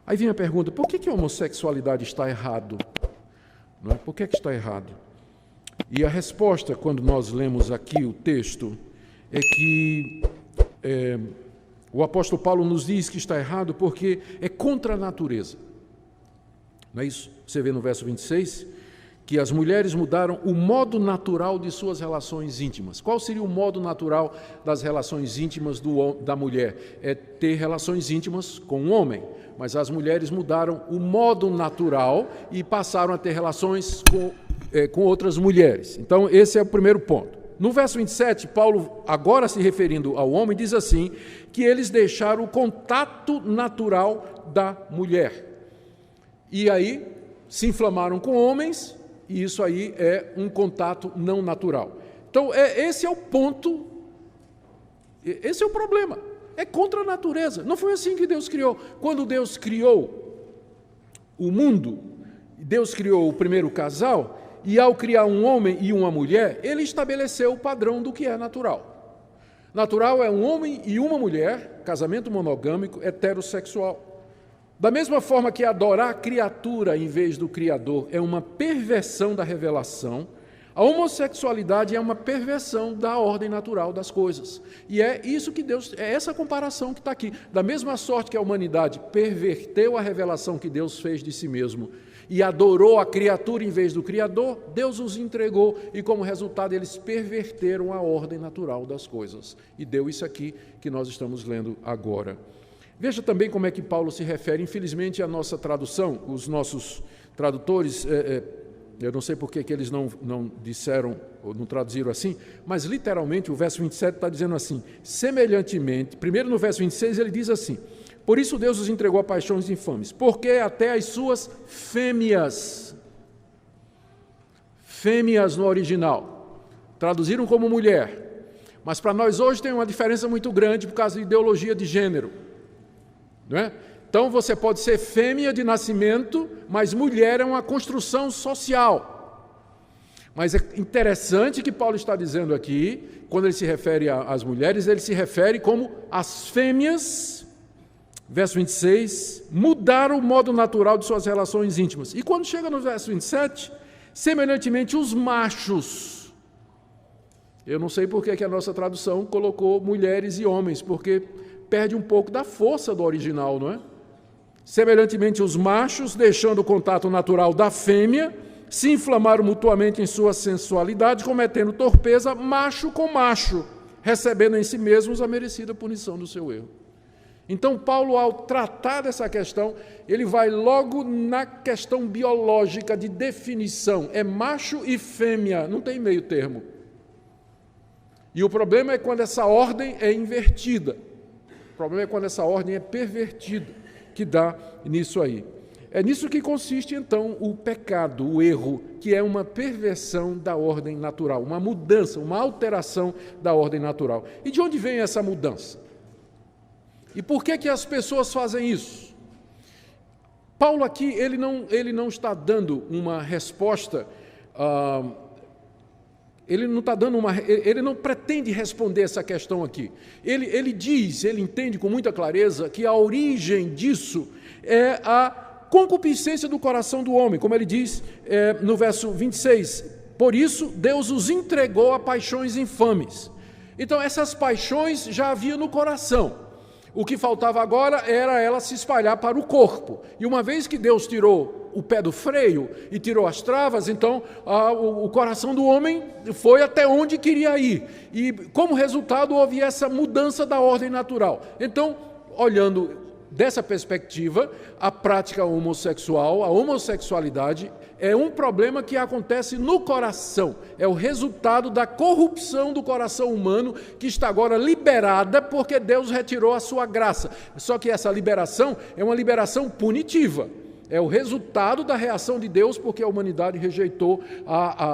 Aí vem a pergunta, por que a homossexualidade está errado? Não é? Por que está errado? E a resposta, quando nós lemos aqui o texto, é que o apóstolo Paulo nos diz que está errado porque é contra a natureza. Não é isso? Você vê no verso 26 que as mulheres mudaram o modo natural de suas relações íntimas. Qual seria o modo natural das relações íntimas da mulher? É ter relações íntimas com um homem. Mas as mulheres mudaram o modo natural e passaram a ter relações com outras mulheres. Então, esse é o primeiro ponto. No verso 27, Paulo, agora se referindo ao homem, diz assim, que eles deixaram o contato natural da mulher. E aí, se inflamaram com homens, e isso aí é um contato não natural. Então, esse é o ponto, esse é o problema. É contra a natureza. Não foi assim que Deus criou. Quando Deus criou o mundo, Deus criou o primeiro casal, e ao criar um homem e uma mulher, ele estabeleceu o padrão do que é natural. Natural é um homem e uma mulher, casamento monogâmico, heterossexual. Da mesma forma que adorar a criatura em vez do Criador é uma perversão da revelação, a homossexualidade é uma perversão da ordem natural das coisas. E é isso que Deus, é essa comparação que está aqui. Da mesma sorte que a humanidade perverteu a revelação que Deus fez de si mesmo e adorou a criatura em vez do Criador, Deus os entregou e, como resultado, eles perverteram a ordem natural das coisas. E deu isso aqui que nós estamos lendo agora. Veja também como é que Paulo se refere, infelizmente, à nossa tradução, os nossos tradutores, eu não sei por que eles não disseram, ou não traduziram assim, mas literalmente o verso 27 está dizendo assim, semelhantemente, primeiro no verso 26 ele diz assim, por isso Deus os entregou a paixões infames, porque até as suas fêmeas no original, traduziram como mulher, mas para nós hoje tem uma diferença muito grande por causa da ideologia de gênero. Não é? Então você pode ser fêmea de nascimento, mas mulher é uma construção social. Mas é interessante que Paulo está dizendo aqui, quando ele se refere às mulheres, ele se refere como as fêmeas, verso 26, mudaram o modo natural de suas relações íntimas. E quando chega no verso 27, semelhantemente os machos. Eu não sei por que a nossa tradução colocou mulheres e homens, porque perde um pouco da força do original, não é? Semelhantemente, os machos, deixando o contato natural da fêmea, se inflamaram mutuamente em sua sensualidade, cometendo torpeza macho com macho, recebendo em si mesmos a merecida punição do seu erro. Então, Paulo, ao tratar dessa questão, ele vai logo na questão biológica de definição. É macho e fêmea, não tem meio termo. E o problema é quando essa ordem é invertida. O problema é quando essa ordem é pervertida, que dá nisso aí. É nisso que consiste, então, o pecado, o erro, que é uma perversão da ordem natural, uma mudança, uma alteração da ordem natural. E de onde vem essa mudança? E por que as pessoas fazem isso? Paulo aqui, ele não está dando uma resposta... Ele não pretende responder essa questão aqui. Ele entende com muita clareza que a origem disso é a concupiscência do coração do homem, como ele diz no verso 26. Por isso, Deus os entregou a paixões infames. Então, essas paixões já havia no coração. O que faltava agora era ela se espalhar para o corpo. E uma vez que Deus tirou o pé do freio e tirou as travas, então o coração do homem foi até onde queria ir. E como resultado houve essa mudança da ordem natural. Então, olhando dessa perspectiva, a prática homossexual, a homossexualidade, é um problema que acontece no coração. É o resultado da corrupção do coração humano que está agora liberada porque Deus retirou a sua graça. Só que essa liberação é uma liberação punitiva. É o resultado da reação de Deus porque a humanidade rejeitou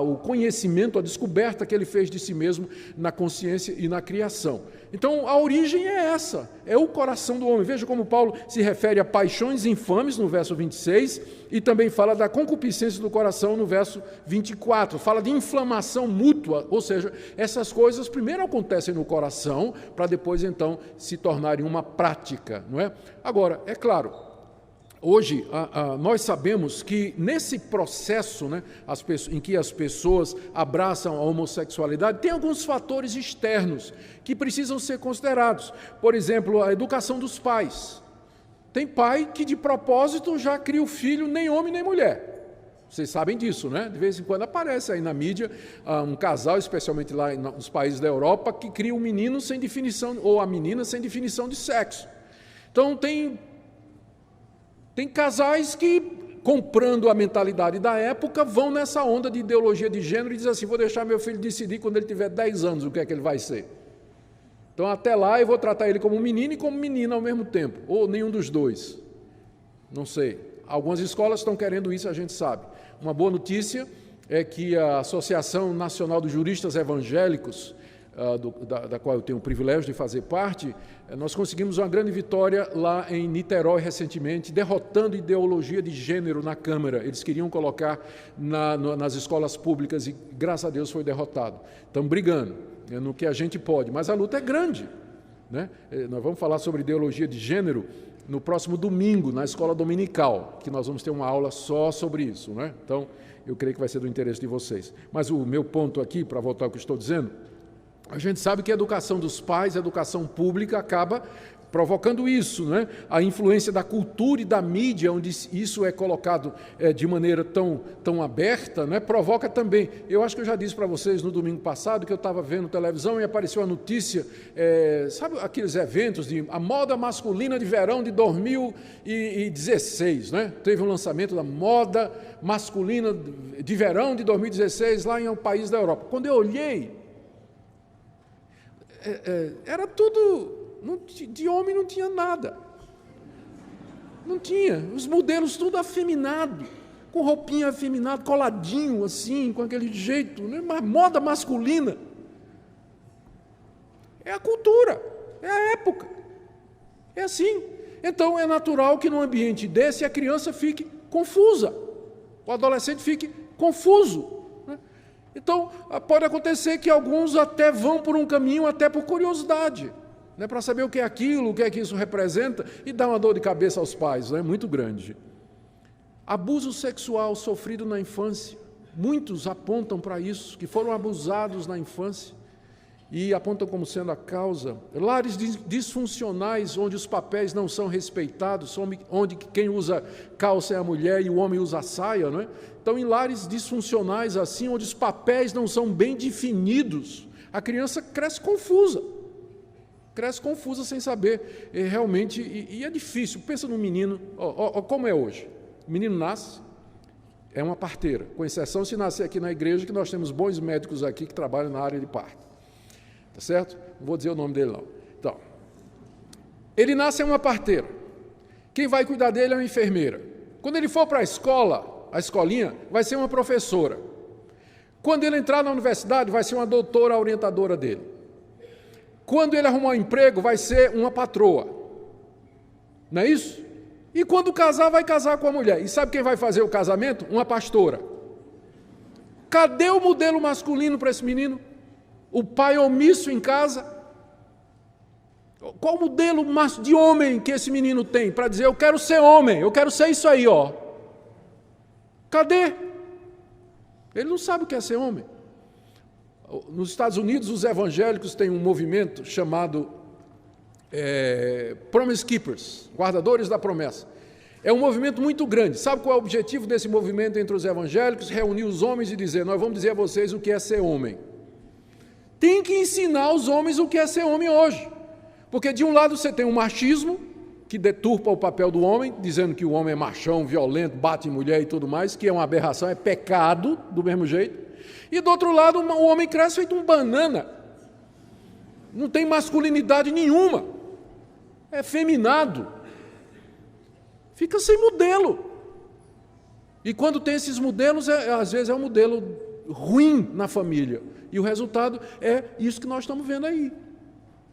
o conhecimento, a descoberta que ele fez de si mesmo na consciência e na criação. Então, a origem é essa, é o coração do homem. Veja como Paulo se refere a paixões infames, no verso 26, e também fala da concupiscência do coração, no verso 24. Fala de inflamação mútua, ou seja, essas coisas primeiro acontecem no coração, para depois, então, se tornarem uma prática, não é? Agora, é claro, Hoje, nós sabemos que nesse processo, né, em que as pessoas abraçam a homossexualidade, tem alguns fatores externos que precisam ser considerados. Por exemplo, a educação dos pais. Tem pai que, de propósito, já cria o filho nem homem nem mulher. Vocês sabem disso, né? De vez em quando aparece aí na mídia um casal, especialmente lá nos países da Europa, que cria um menino sem definição, ou a menina sem definição de sexo. Então, tem casais que, comprando a mentalidade da época, vão nessa onda de ideologia de gênero e dizem assim, vou deixar meu filho decidir quando ele tiver 10 anos o que é que ele vai ser. Então, até lá, eu vou tratar ele como menino e como menina ao mesmo tempo, ou nenhum dos dois. Não sei. Algumas escolas estão querendo isso, a gente sabe. Uma boa notícia é que a Associação Nacional dos Juristas Evangélicos, da qual eu tenho o privilégio de fazer parte, nós conseguimos uma grande vitória lá em Niterói recentemente, derrotando ideologia de gênero na Câmara. Eles queriam colocar nas escolas públicas e, graças a Deus, foi derrotado. Estamos brigando no que a gente pode, mas a luta é grande, né? Nós vamos falar sobre ideologia de gênero no próximo domingo, na escola dominical, que nós vamos ter uma aula só sobre isso, né? Então, eu creio que vai ser do interesse de vocês. Mas o meu ponto aqui, para voltar ao que estou dizendo, a gente sabe que a educação dos pais, a educação pública, acaba provocando isso, né? A influência da cultura e da mídia, onde isso é colocado de maneira tão aberta, né? Provoca também. Eu acho que eu já disse para vocês no domingo passado que eu estava vendo televisão e apareceu a notícia, sabe aqueles eventos de a moda masculina de verão de 2016, né? Teve um lançamento da moda masculina de verão de 2016 lá em um país da Europa. Quando eu olhei, era tudo... de homem não tinha nada. Não tinha. Os modelos tudo afeminado, com roupinha afeminada, coladinho assim, com aquele jeito, né? Mas moda masculina. É a cultura, é a época. É assim. Então é natural que num ambiente desse a criança fique confusa, o adolescente fique confuso. Então, pode acontecer que alguns até vão por um caminho, até por curiosidade, né, para saber o que é aquilo, o que é que isso representa, e dá uma dor de cabeça aos pais, né, muito grande. Abuso sexual sofrido na infância. Muitos apontam para isso, que foram abusados na infância, e apontam como sendo a causa. Lares disfuncionais, onde os papéis não são respeitados, onde quem usa calça é a mulher e o homem usa a saia, não é? Então, em lares disfuncionais assim, onde os papéis não são bem definidos, a criança cresce confusa sem saber realmente, e é difícil. Pensa no menino, como é hoje. O menino nasce, é uma parteira, com exceção se nascer aqui na igreja, que nós temos bons médicos aqui que trabalham na área de parto. Tá certo? Não vou dizer o nome dele, não. Então, ele nasce em uma parteira. Quem vai cuidar dele é uma enfermeira. Quando ele for para a escolinha, vai ser uma professora. Quando ele entrar na universidade, vai ser uma doutora orientadora dele. Quando ele arrumar um emprego, vai ser uma patroa. Não é isso? E quando casar, vai casar com a mulher. E sabe quem vai fazer o casamento? Uma pastora. Cadê o modelo masculino para esse menino? O pai omisso em casa? Qual o modelo de homem que esse menino tem para dizer, eu quero ser homem, eu quero ser isso aí, ó? Cadê? Ele não sabe o que é ser homem. Nos Estados Unidos, os evangélicos têm um movimento chamado Promise Keepers, guardadores da promessa. É um movimento muito grande. Sabe qual é o objetivo desse movimento entre os evangélicos? Reunir os homens e dizer, nós vamos dizer a vocês o que é ser homem. Tem que ensinar aos homens o que é ser homem hoje. Porque de um lado você tem o machismo, que deturpa o papel do homem, dizendo que o homem é machão, violento, bate em mulher e tudo mais, que é uma aberração, é pecado, do mesmo jeito. E do outro lado, o homem cresce feito um banana. Não tem masculinidade nenhuma. É feminado. Fica sem modelo. E quando tem esses modelos, às vezes é um modelo ruim na família. E o resultado é isso que nós estamos vendo aí.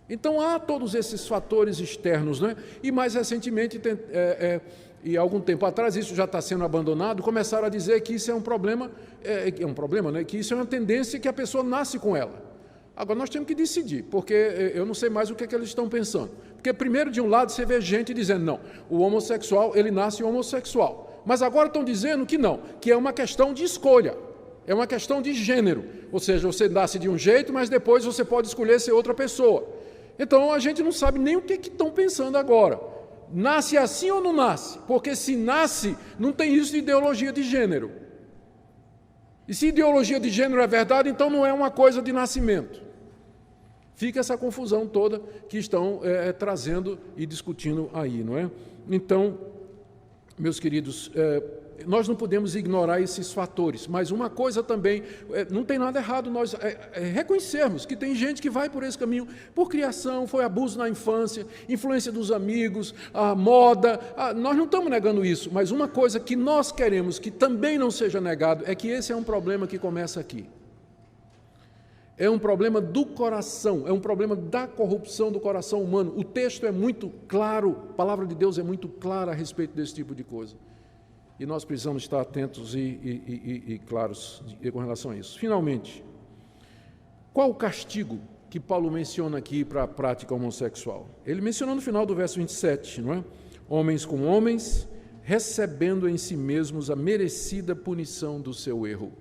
Então, há todos esses fatores externos, né? E mais recentemente, e algum tempo atrás, isso já está sendo abandonado, começaram a dizer que isso é um problema, né? Que isso é uma tendência que a pessoa nasce com ela. Agora, nós temos que decidir, porque eu não sei mais o que é que eles estão pensando. Porque, primeiro, de um lado, você vê gente dizendo, não, o homossexual, ele nasce homossexual. Mas agora estão dizendo que não, que é uma questão de escolha, é uma questão de gênero. Ou seja, você nasce de um jeito, mas depois você pode escolher ser outra pessoa. Então, a gente não sabe nem o que estão pensando agora. Nasce assim ou não nasce? Porque se nasce, não tem isso de ideologia de gênero. E se ideologia de gênero é verdade, então não é uma coisa de nascimento. Fica essa confusão toda que estão trazendo e discutindo aí, não é? Então, meus queridos, nós não podemos ignorar esses fatores, mas uma coisa também, não tem nada errado nós reconhecermos que tem gente que vai por esse caminho, por criação, foi abuso na infância, influência dos amigos, a moda, nós não estamos negando isso, mas uma coisa que nós queremos que também não seja negado é que esse é um problema que começa aqui. É um problema do coração, é um problema da corrupção do coração humano. O texto é muito claro, a palavra de Deus é muito clara a respeito desse tipo de coisa. E nós precisamos estar atentos e claros com relação a isso. Finalmente, qual o castigo que Paulo menciona aqui para a prática homossexual? Ele menciona no final do verso 27, não é? Homens com homens, recebendo em si mesmos a merecida punição do seu erro.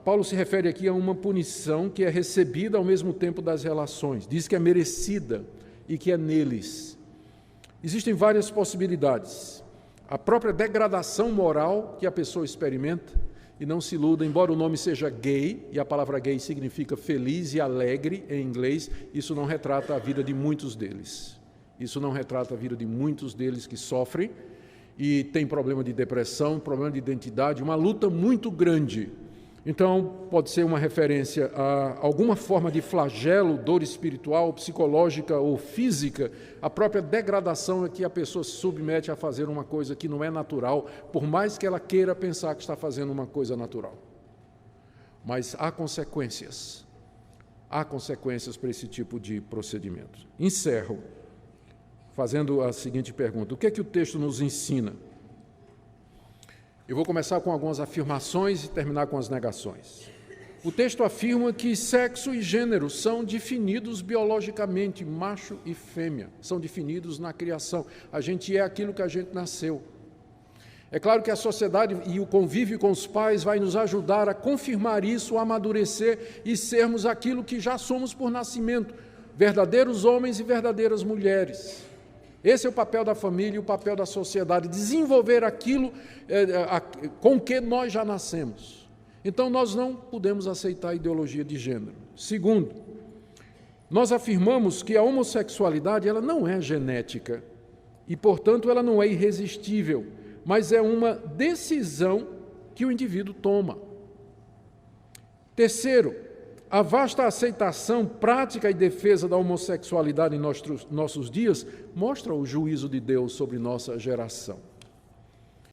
Paulo se refere aqui a uma punição que é recebida ao mesmo tempo das relações. Diz que é merecida e que é neles. Existem várias possibilidades. A própria degradação moral que a pessoa experimenta, e não se iluda, embora o nome seja gay, e a palavra gay significa feliz e alegre em inglês, isso não retrata a vida de muitos deles. Isso não retrata a vida de muitos deles que sofrem e têm problema de depressão, problema de identidade, uma luta muito grande. Então, pode ser uma referência a alguma forma de flagelo, dor espiritual, psicológica ou física, a própria degradação é que a pessoa se submete a fazer uma coisa que não é natural, por mais que ela queira pensar que está fazendo uma coisa natural. Mas há consequências para esse tipo de procedimento. Encerro fazendo a seguinte pergunta: o que é que o texto nos ensina? Eu vou começar com algumas afirmações e terminar com as negações. O texto afirma que sexo e gênero são definidos biologicamente, macho e fêmea, são definidos na criação. A gente é aquilo que a gente nasceu. É claro que a sociedade e o convívio com os pais vai nos ajudar a confirmar isso, a amadurecer e sermos aquilo que já somos por nascimento, verdadeiros homens e verdadeiras mulheres. Esse é o papel da família e o papel da sociedade, desenvolver aquilo com que nós já nascemos. Então, nós não podemos aceitar a ideologia de gênero. Segundo, nós afirmamos que a homossexualidade ela não é genética e, portanto, ela não é irresistível, mas é uma decisão que o indivíduo toma. Terceiro, a vasta aceitação, prática e defesa da homossexualidade em nossos dias mostra o juízo de Deus sobre nossa geração.